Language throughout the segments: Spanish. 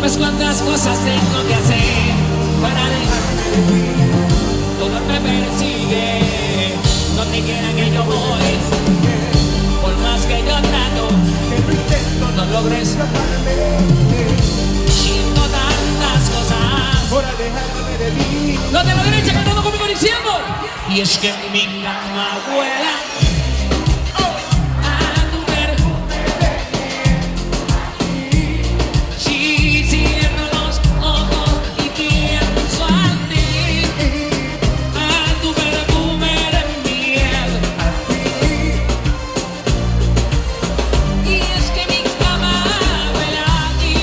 sabes cuántas cosas tengo que hacer para dejarme de ti. Todo me persigue, donde quiera que yo voy. Por más que yo trato, no logres siento tantas cosas por alejarme de ti. Los de la derecha cantando conmigo diciendo. Y es que mi cama vuela a tu perfume de miel. Si cierro los ojos y pienso en ti, a tu perfume de miel. Y es que mi cama vuela a ti,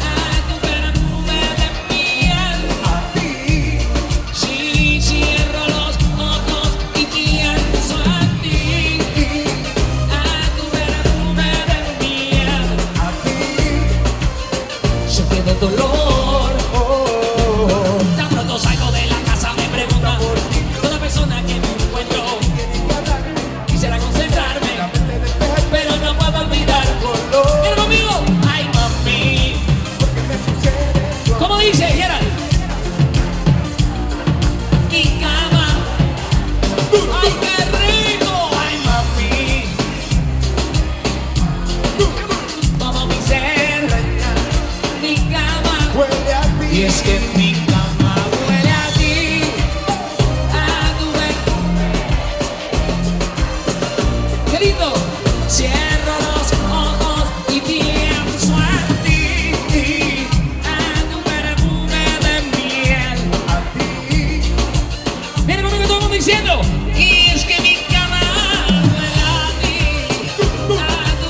a tu perfume de miel. Si cierro los ojos y pienso en ti, a tu perfume de miel. Se queda el dolor. Tan pronto salgo de la casa me pregunta toda persona que me encuentro. Quisiera concentrarme, pero no puedo olvidar. ¿Quieren conmigo? Ay, mami. ¿Cómo dice, Gerald? Mi cama. Ay, qué rico. Ay, mami. Todo mi ser. Mi cama. Huele a ti. Y es que mi cama huele a ti. A tu qué lindo. Cierro los ojos y pienso en ti, a tu perfume de miel. Viene conmigo todo el mundo diciendo. Y es que mi cama huele a ti, a tu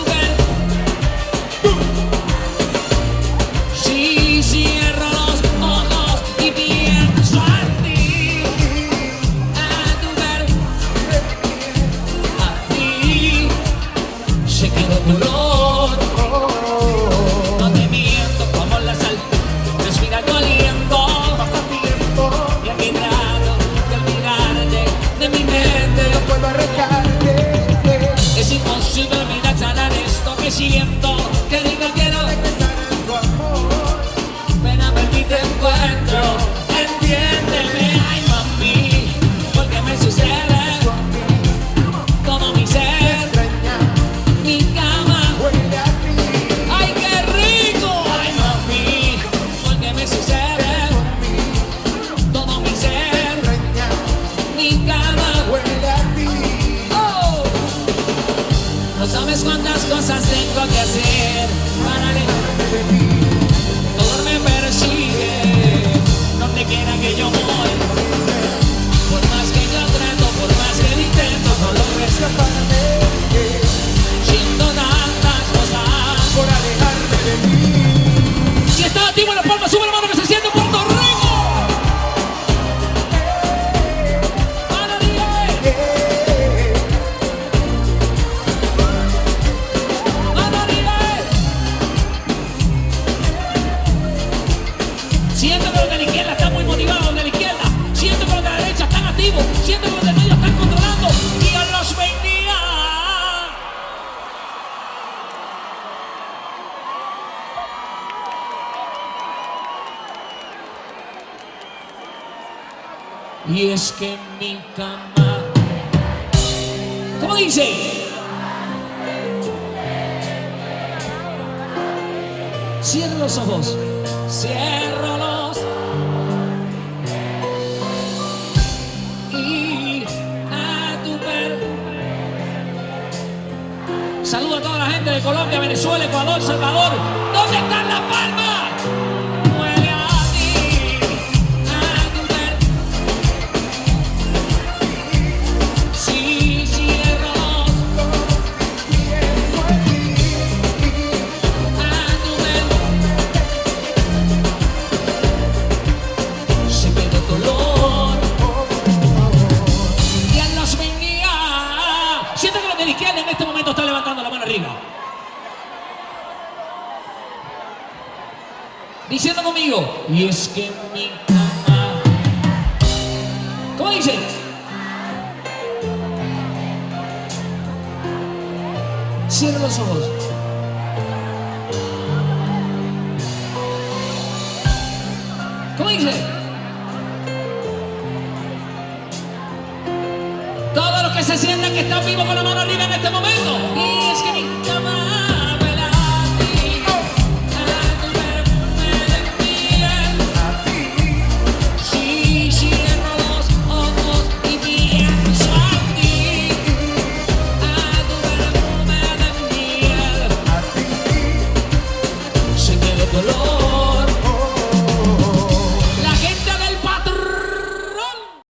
si cierro los ojos y pienso en ti, a tu a ti, se quedó tu dolor. No te miento como la sal, respira tu aliento. Y a mi trato de olvidarte de mi mente. No puedo arrancarte. Es imposible olvidar sanar esto que siento. Que digo quiero, Tu amor. ven a ver mi te encuentro. Entiéndeme, ay mami, porque me sucede todo mi ser. Extraña. Mi cama, Huele a ti. ay qué rico. Ay mami, porque me sucede todo mi ser. Extraña. Mi cama, Huele a ti. oh. No sabes cuántas cosas tengo que hacer para alejarme de ti. Todo me persigue, donde quiera que yo voy. Por más que yo trato, por más que intento, no logro escaparme. Siento tantas cosas Por alejarme de ti. Si estás activo en la palma, sube la mano que se siente en Puerto Rico. ¡Para Dios! ¡Para Dios! Siento que los de la izquierda están muy motivados, los de la izquierda. Siento que los de la derecha están activos. Siento que los de medio están controlando. Dios los bendiga. Y es que mi cama, ¿cómo dice? Cierro los ojos, cierro los y a tu saludo a toda la gente de Colombia, Venezuela, Ecuador, Salvador. ¿Dónde están las palmas? Huele a ti, a tu si cierro los a tu se quedó dolor. Dios los bendiga. Siento que los de la izquierda en este momento están levantando la mano arriba. Diciendo conmigo, y es que mi cama. ¿Cómo dice? Cierra los ojos. dice. Todos los que se sientan que están vivos con la mano arriba en este momento. Y es que